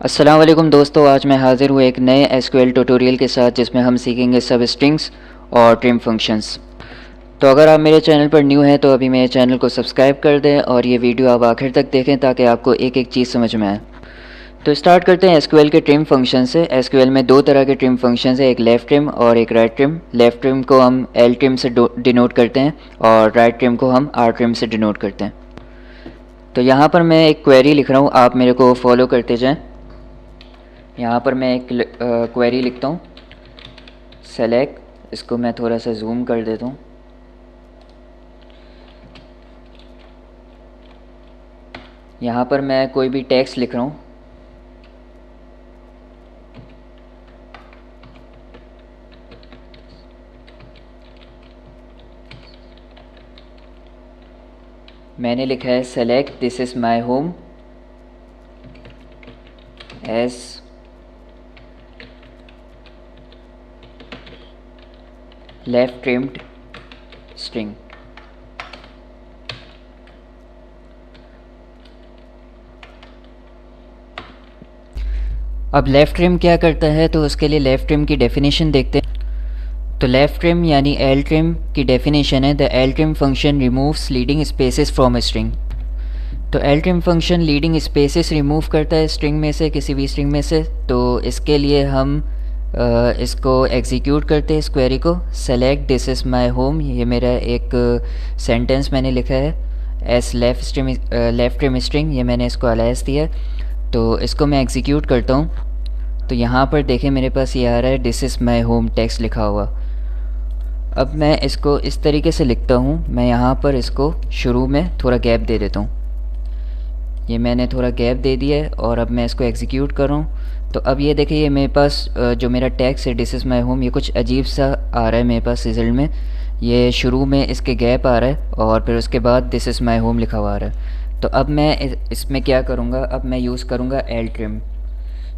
अस्सलाम वालेकुम दोस्तों, आज मैं हाज़िर हूँ एक नए एसक्यूएल ट्यूटोरियल के साथ जिसमें हम सीखेंगे सब स्ट्रिंग्स और ट्रिम फंक्शंस। तो अगर आप मेरे चैनल पर न्यू हैं तो अभी मेरे चैनल को सब्सक्राइब कर दें और ये वीडियो आप आखिर तक देखें ताकि आपको एक एक चीज़ समझ में आए। तो स्टार्ट करते हैं एसक्यूएल के ट्रिम फंक्शन से। एसक्यूएल में दो तरह के ट्रिम फंक्शंस हैं, एक लेफ़्ट ट्रिम और एक राइट ट्रिम। लेफ़्ट ट्रिम को हम एल ट्रिम से डिनोट करते हैं और राइट ट्रिम को हम आर ट्रिम से डिनोट करते हैं। तो यहाँ पर मैं एक क्वेरी लिख रहा हूँ, आप मेरे को फॉलो करते जाएँ। यहाँ पर मैं एक क्वेरी लिखता हूँ, सेलेक्ट, इसको मैं थोड़ा सा जूम कर देता हूँ। यहाँ पर मैं कोई भी टेक्स्ट लिख रहा हूँ। मैंने लिखा है select this is my home as left trimmed string. अब लेफ़्ट ट्रिम क्या करता है तो उसके लिए लेफ़्ट ट्रिम की डेफिनेशन देखते हैं। तो लेफ़्ट ट्रिम यानी एल ट्रिम की डेफिनेशन है, the L trim function removes leading spaces from a string. तो L trim function leading spaces remove करता है स्ट्रिंग में से, किसी भी स्ट्रिंग में से। तो इसके लिए हम इसको एग्जीक्यूट करते हैं, इस क्वेरी को। Select this is my home, ये मेरा एक सेंटेंस मैंने लिखा है एस लेफ़्ट ट्रिम स्ट्रिंग, ये मैंने इसको अलाइज दिया। तो इसको मैं एग्जीक्यूट करता हूँ। तो यहाँ पर देखें मेरे पास ये आ रहा है this is my home text लिखा हुआ। अब मैं इसको इस तरीके से लिखता हूँ, मैं यहाँ पर इसको शुरू में थोड़ा गैप दे देता हूँ। ये मैंने थोड़ा गैप दे दिया है और अब मैं इसको एग्जीक्यूट कर रहा हूँ। तो अब ये देखिए, ये मेरे पास जो मेरा टेक्स्ट है दिस इज़ माई होम, ये कुछ अजीब सा आ रहा है मेरे पास रिजल्ट में। ये शुरू में इसके गैप आ रहा है और फिर उसके बाद दिस इज़ माई होम लिखा हुआ आ रहा है। तो अब मैं इसमें क्या करूँगा, अब मैं यूज़ करूँगा एल ट्रिम।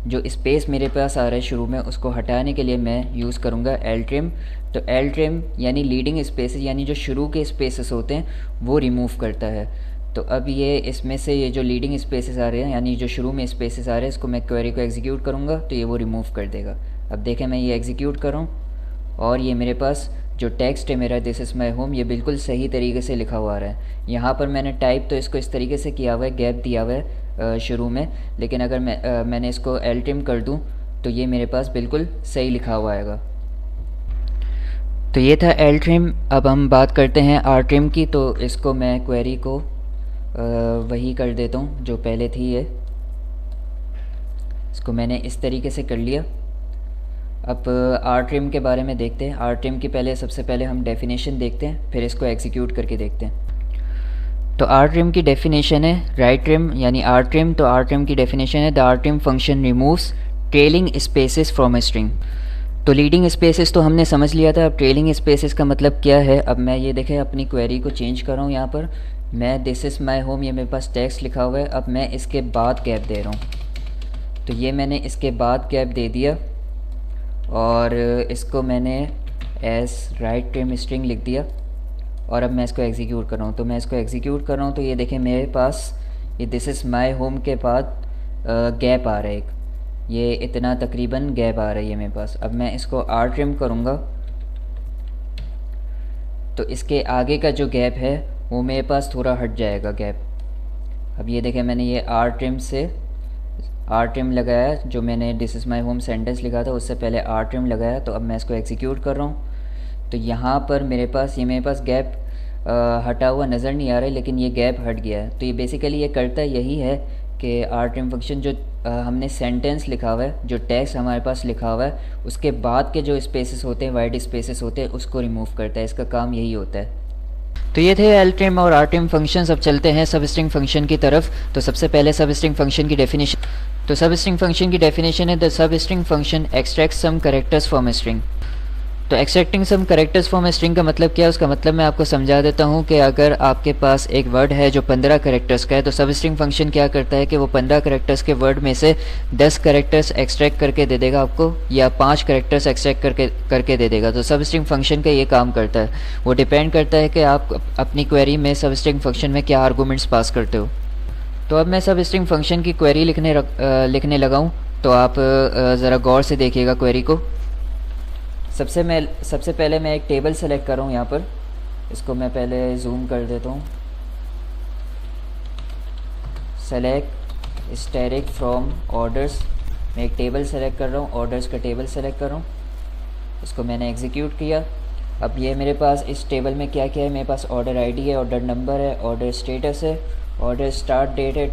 जो स्पेस मेरे पास आ रहा है शुरू में, उसको हटाने के लिए मैं यूज़ करूँगा एल ट्रिम। तो एल ट्रिम यानी लीडिंग स्पेसेस, यानी जो शुरू के स्पेसेस होते हैं वो रिमूव करता है। तो अब ये इसमें से ये जो लीडिंग स्पेसेस आ रहे हैं, यानी जो शुरू में स्पेसेस आ रहे हैं, इसको मैं क्वेरी को एग्जीक्यूट करूँगा तो ये वो रिमूव कर देगा। अब देखें, मैं ये एग्जीक्यूट कर रहा हूँ और ये मेरे पास जो टेक्स्ट है मेरा दिस इज़ माई होम, ये बिल्कुल सही तरीके से लिखा हुआ आ रहा है। यहाँ पर मैंने टाइप तो इसको इस तरीके से किया हुआ है, गैप दिया हुआ है शुरू में, लेकिन अगर मैंने इसको एल ट्रिम कर दूँ तो ये मेरे पास बिल्कुल सही लिखा हुआ आएगा। तो ये था एल ट्रिम। अब हम बात करते हैं आर ट्रिम की। तो इसको मैं क्वेरी को वही कर देता हूँ जो पहले थी, ये इसको मैंने इस तरीके से कर लिया। अब आर ट्रिम के बारे में देखते हैं। आर ट्रिम की सबसे पहले हम डेफिनेशन देखते हैं, फिर इसको एग्जीक्यूट करके देखते हैं। तो आर ट्रिम की डेफिनेशन है राइट ट्रिम यानी आर ट्रिम। तो आर ट्रिम की डेफिनेशन है the R trim function removes trailing spaces from a string. तो लीडिंग स्पेसेस तो हमने समझ लिया था, अब ट्रेलिंग स्पेसेस का मतलब क्या है। अब मैं ये देखें अपनी क्वेरी को चेंज कर रहा हूँ। यहाँ पर मैं दिस इज़ माई होम, ये मेरे पास टेक्स्ट लिखा हुआ है, अब मैं इसके बाद गैप दे रहा हूँ। तो ये मैंने इसके बाद गैप दे दिया और इसको मैंने एस राइट ट्रिम स्ट्रिंग लिख दिया और अब मैं इसको एग्जीक्यूट कर रहा हूँ। तो मैं इसको एग्जीक्यूट कर रहा हूँ तो ये देखें मेरे पास ये दिस इज़ माई होम के बाद गैप आ रहा है एक, ये इतना तकरीबन गैप आ रही है मेरे पास। अब मैं इसको आर ट्रिम करूँगा तो इसके आगे का जो गैप है वो मेरे पास थोड़ा हट जाएगा गैप। अब ये देखें मैंने ये आर ट्रिम से आर ट्रिम लगाया, जो मैंने this is my home sentence लिखा था उससे पहले आर ट्रिम लगाया। तो अब मैं इसको एग्जीक्यूट कर रहा हूँ तो यहाँ पर मेरे पास गैप हटा हुआ नज़र नहीं आ रहा है, लेकिन ये गैप हट गया है। तो ये बेसिकली ये करता यही है कि आर ट्रिम फंक्शन जो हमने सेंटेंस लिखा हुआ है, जो टेक्स्ट हमारे पास लिखा हुआ है, उसके बाद के जो स्पेसेस होते हैं, वाइड स्पेसेस होते हैं, उसको रिमूव करता है। इसका काम यही होता है। तो ये थे एल ट्रिम और आर ट्रिम फंक्शंस। अब चलते हैं सब स्ट्रिंग फंक्शन की तरफ। तो सबसे पहले सब स्ट्रिंग फंक्शन की डेफिनेशन। तो सब स्ट्रिंग फंक्शन की डेफिनेशन है the substring function extracts some characters from a string. तो extracting some characters from a string का मतलब क्या है, उसका मतलब मैं आपको समझा देता हूँ कि अगर आपके पास एक वर्ड है जो 15 कैरेक्टर्स का है तो सब स्ट्रिंग फंक्शन क्या करता है कि वो 15 कैरेक्टर्स के वर्ड में से 10 कैरेक्टर्स एक्सट्रैक्ट करके दे देगा आपको, या 5 कैरेक्टर्स एक्सट्रैक्ट करके दे देगा। तो सब स्ट्रिंग फंक्शन का ये काम करता है। वो डिपेंड करता है कि आप अपनी क्वेरी में सब स्ट्रिंग फंक्शन में क्या आर्गूमेंट्स पास करते हो। तो अब मैं सब स्ट्रिंग फंक्शन की क्वेरी लिखने लगा हूँ। तो आप ज़रा गौर से देखिएगा क्वेरी को। सबसे पहले मैं एक टेबल सेलेक्ट कर रहा हूँ यहाँ पर। इसको मैं पहले जूम कर देता हूँ। सेलेक्ट स्टैटिक फ्रॉम ऑर्डर्स, मैं एक टेबल सेलेक्ट कर रहा हूँ, ऑर्डर्स का टेबल सेलेक्ट कर रहा हूँ। इसको मैंने एग्जीक्यूट किया। अब ये मेरे पास इस टेबल में क्या क्या है, मेरे पास ऑर्डर आईडी है, ऑर्डर नंबर है, ऑर्डर स्टेटस है, ऑर्डर स्टार्ट डेट है,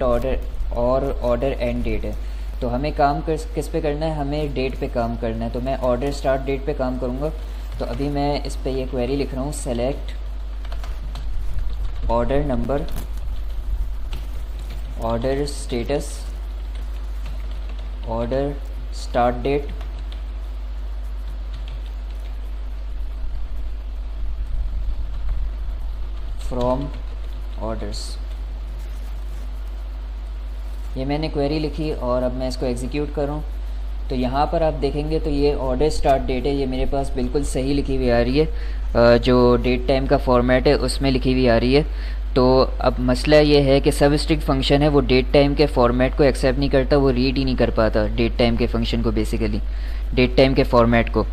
ऑर्डर एंड डेट है। तो हमें काम किस पे करना है, हमें डेट पे काम करना है। तो मैं ऑर्डर स्टार्ट डेट पे काम करूँगा। तो अभी मैं इस पे ये क्वेरी लिख रहा हूँ, select order number, order status, order start date, from orders. ये मैंने क्वेरी लिखी और अब मैं इसको एग्जीक्यूट करूँ। तो यहाँ पर आप देखेंगे तो ये ऑर्डर स्टार्ट डेट है, ये मेरे पास बिल्कुल सही लिखी हुई आ रही है। जो डेट टाइम का फॉर्मेट है उसमें लिखी हुई आ रही है। तो अब मसला ये है कि सब स्ट्रिंग फंक्शन है वो डेट टाइम के फॉर्मेट को एक्सेप्ट नहीं करता, वो रीड ही नहीं कर पाता डेट टाइम के फंक्शन को, बेसिकली डेट टाइम के फॉर्मेट को।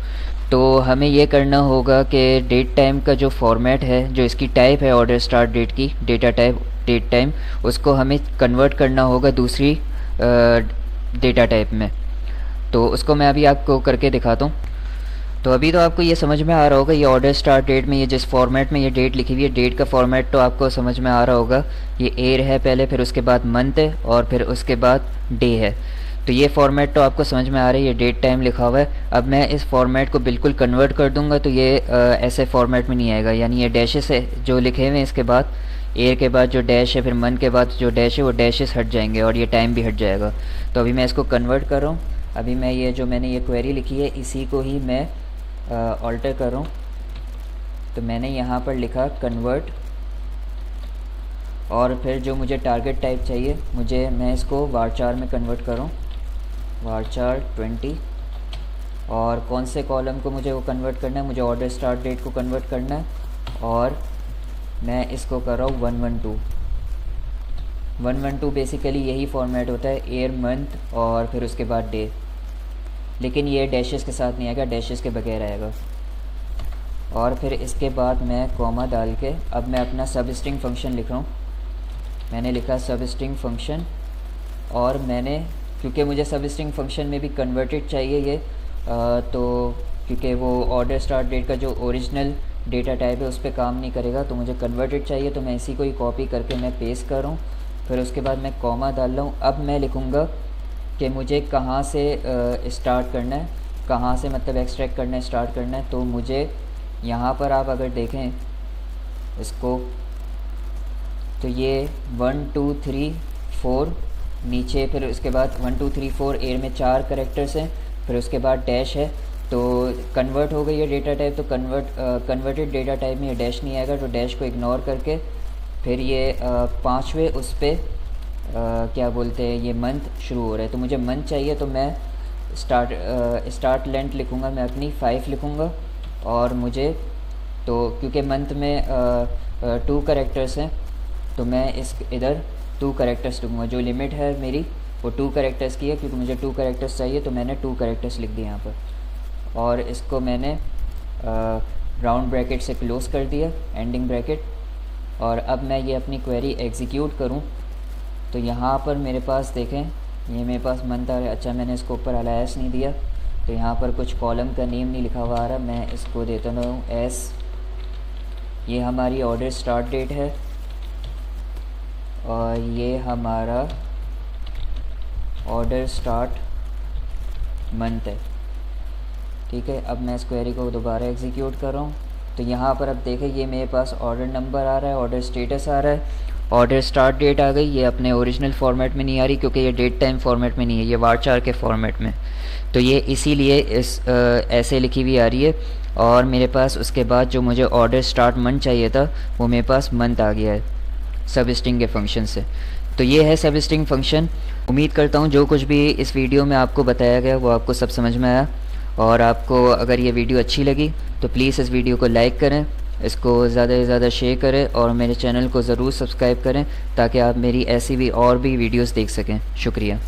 तो हमें ये करना होगा कि डेट टाइम का जो फॉर्मेट है, जो इसकी टाइप है ऑर्डर स्टार्ट डेट की, डेटा टाइप डेट टाइम, उसको हमें कन्वर्ट करना होगा दूसरी डेटा टाइप में। तो उसको मैं अभी आपको करके दिखाता हूँ। तो अभी तो आपको ये समझ में आ रहा होगा, ये ऑर्डर स्टार्ट डेट में ये जिस फॉर्मेट में ये डेट लिखी हुई है, डेट का फॉर्मेट तो आपको समझ में आ रहा होगा। ये ईयर है पहले, फिर उसके बाद मंथ है और फिर उसके बाद डे है। तो ये फॉर्मेट तो आपको समझ में आ रहा है, ये डेट टाइम लिखा हुआ है। अब मैं इस फॉर्मेट को बिल्कुल कन्वर्ट कर दूंगा तो ये ऐसे फॉर्मेट में नहीं आएगा, यानी ये डैशेस है जो लिखे हुए हैं, इसके बाद ईयर के बाद जो डैश है, फिर मंथ के बाद जो डैश है वो डैशेस हट जाएंगे और ये टाइम भी हट जाएगा। तो अभी मैं इसको कन्वर्ट कर रहा हूँ। अभी मैं ये जो मैंने ये क्वेरी लिखी है इसी को ही मैं ऑल्टर कर रहा हूँ। तो मैंने यहाँ पर लिखा कन्वर्ट, और फिर जो मुझे टारगेट टाइप चाहिए मैं इसको varchar में कन्वर्ट कर रहा हूँ, varchar 20। और कौन से कॉलम को मुझे वो कन्वर्ट करना है, मुझे ऑर्डर स्टार्ट डेट को कन्वर्ट करना है। और मैं इसको कर रहा हूँ 112 बेसिकली यही फॉर्मेट होता है, ईयर मंथ और फिर उसके बाद डे। लेकिन ये डैशेस के साथ नहीं आएगा, डैशेस के बगैर आएगा। और फिर इसके बाद मैं कॉमा डाल के अब मैं अपना सब स्ट्रिंग फंक्शन लिख रहा हूँ। मैंने लिखा सब स्ट्रिंग फंक्शन, और मैंने क्योंकि मुझे सब स्ट्रिंग फंक्शन में भी कन्वर्टेड चाहिए ये, तो क्योंकि वो ऑर्डर स्टार्ट डेट का जो ओरिजिनल डेटा टाइप है उस पर काम नहीं करेगा, तो मुझे कन्वर्टेड चाहिए। तो मैं इसी को ही कॉपी करके मैं पेस्ट कर रहा हूँ। फिर उसके बाद मैं कॉमा डाल रहा हूँ। अब मैं लिखूँगा कि मुझे कहाँ से स्टार्ट करना है, कहाँ से मतलब एक्सट्रैक्ट करना है, स्टार्ट करना है। तो मुझे यहाँ पर आप अगर देखें इसको, तो ये 1 2 3 4 नीचे, फिर उसके बाद 1 2 3 4 ईयर में 4 कैरेक्टर्स हैं, फिर उसके बाद डैश है। तो कन्वर्ट हो गई है डेटा टाइप। तो कन्वर्टेड डेटा टाइप में ये डैश नहीं आएगा, तो डैश को इग्नोर करके फिर ये पाँचवें उस पर क्या बोलते हैं, ये मंथ शुरू हो रहा है। तो मुझे मंथ चाहिए, तो मैं स्टार्ट लेंथ लिखूँगा, मैं अपनी 5 लिखूँगा। और मुझे तो क्योंकि मंथ में 2 कैरेक्टर्स हैं, तो मैं इधर 2 कैरेक्टर्स लिखूँगा। जो लिमिट है मेरी वो 2 कैरेक्टर्स की है, क्योंकि मुझे 2 कैरेक्टर्स चाहिए, तो मैंने 2 कैरेक्टर्स लिख दिए यहाँ पर। और इसको मैंने राउंड ब्रैकेट से क्लोज़ कर दिया, एंडिंग ब्रैकेट। और अब मैं ये अपनी क्वेरी एग्जीक्यूट करूँ तो यहाँ पर मेरे पास देखें, ये मेरे पास मंथ आ रहा है। अच्छा, मैंने इसको ऊपर अलायस नहीं दिया, तो यहाँ पर कुछ कॉलम का नेम नहीं लिखा हुआ आ रहा। मैं इसको देता हूँ एस। ये हमारी ऑर्डर स्टार्ट डेट है और ये हमारा ऑर्डर स्टार्ट मंथ है। ठीक है, अब मैं इस क्वेरी को दोबारा एग्जीक्यूट कर रहा हूँ। तो यहाँ पर अब देखें, ये मेरे पास ऑर्डर नंबर आ रहा है, ऑर्डर स्टेटस आ रहा है, ऑर्डर स्टार्ट डेट आ गई। ये अपने ओरिजिनल फॉर्मेट में नहीं आ रही, क्योंकि ये डेट टाइम फॉर्मेट में नहीं है, ये varchar के फॉर्मेट में। तो ये इसीलिए ऐसे लिखी हुई आ रही है। और मेरे पास उसके बाद जो मुझे ऑर्डर स्टार्ट मंथ चाहिए था वो मेरे पास मंथ आ गया है सब स्ट्रिंग के फंक्शन से। तो ये है सब स्ट्रिंग फंक्शन। उम्मीद करता हूँ जो कुछ भी इस वीडियो में आपको बताया गया वो आपको सब समझ में आया। और आपको अगर ये वीडियो अच्छी लगी तो प्लीज़ इस वीडियो को लाइक करें, इसको ज़्यादा से ज़्यादा शेयर करें और मेरे चैनल को ज़रूर सब्सक्राइब करें ताकि आप मेरी ऐसी भी और भी वीडियोस देख सकें। शुक्रिया।